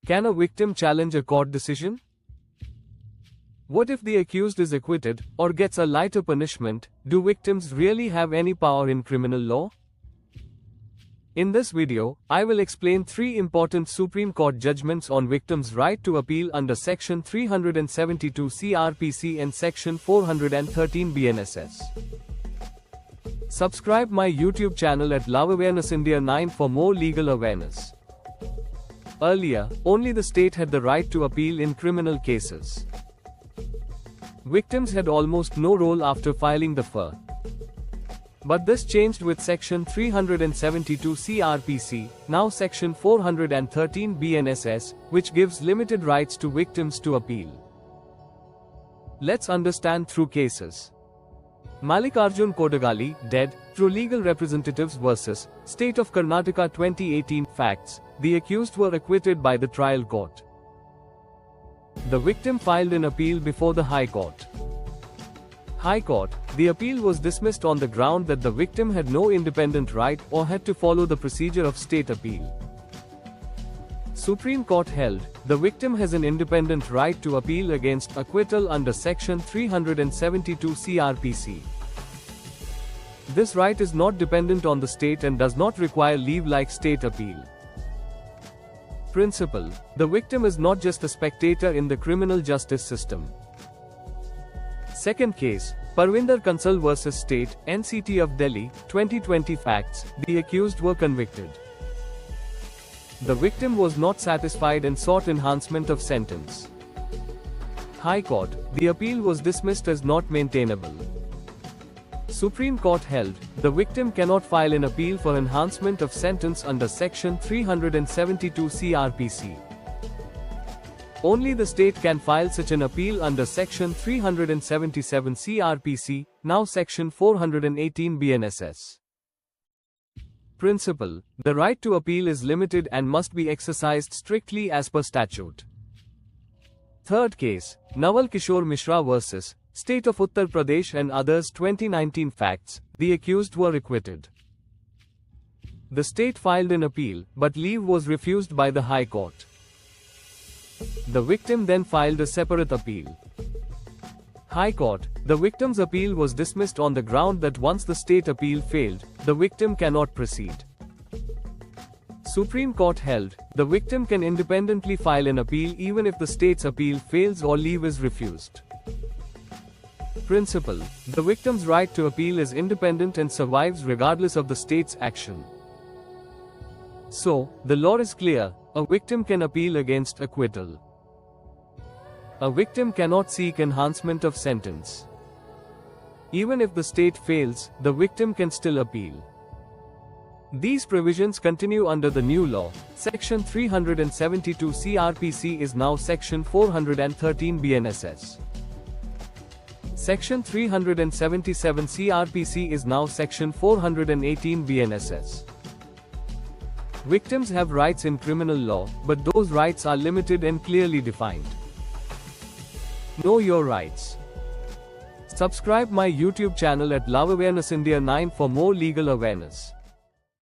Can a victim challenge a court decision? What if the accused is acquitted, or gets a lighter punishment? Do victims really have any power in criminal law? In this video, I will explain 3 important Supreme Court judgments on victims' right to appeal under Section 372 CrPC and Section 413 BNSS. Subscribe my YouTube channel at Love Awareness India 9 for more legal awareness. Earlier, only the state had the right to appeal in criminal cases. Victims had almost no role after filing the FIR. But this changed with Section 372 CrPC, now Section 413 BNSS, which gives limited rights to victims to appeal. Let's understand through cases. Mallikarjun Kodagali, dead, through legal representatives versus State of Karnataka 2018 facts, the accused were acquitted by the trial court. The victim filed an appeal before the High Court. High Court, the appeal was dismissed on the ground that the victim had no independent right or had to follow the procedure of state appeal. Supreme Court held, the victim has an independent right to appeal against acquittal under Section 372 CrPC. This right is not dependent on the state and does not require leave like state appeal. Principle: the victim is not just a spectator in the criminal justice system. Second case, Parvinder Kansal vs. State, NCT of Delhi, 2020 facts, the accused were convicted. The victim was not satisfied and sought enhancement of sentence. High Court, the appeal was dismissed as not maintainable. Supreme Court held, the victim cannot file an appeal for enhancement of sentence under Section 372 CrPC. Only the state can file such an appeal under Section 377 CrPC, now Section 418 BNSS. Principle: the right to appeal is limited and must be exercised strictly as per statute. Third case, Naval Kishore Mishra vs. State of Uttar Pradesh and others 2019 facts, the accused were acquitted. The state filed an appeal, but leave was refused by the High Court. The victim then filed a separate appeal. High Court, the victim's appeal was dismissed on the ground that once the state appeal failed, the victim cannot proceed. Supreme Court held, the victim can independently file an appeal even if the state's appeal fails or leave is refused. Principle: the victim's right to appeal is independent and survives regardless of the state's action. So, the law is clear, a victim can appeal against acquittal. A victim cannot seek enhancement of sentence. Even if the state fails, the victim can still appeal. These provisions continue under the new law. Section 372 CrPC is now Section 413 BNSS. Section 377 CrPC is now Section 418 BNSS. Victims have rights in criminal law, but those rights are limited and clearly defined. Know your rights. Subscribe my YouTube channel at Love Awareness India 9 for more legal awareness.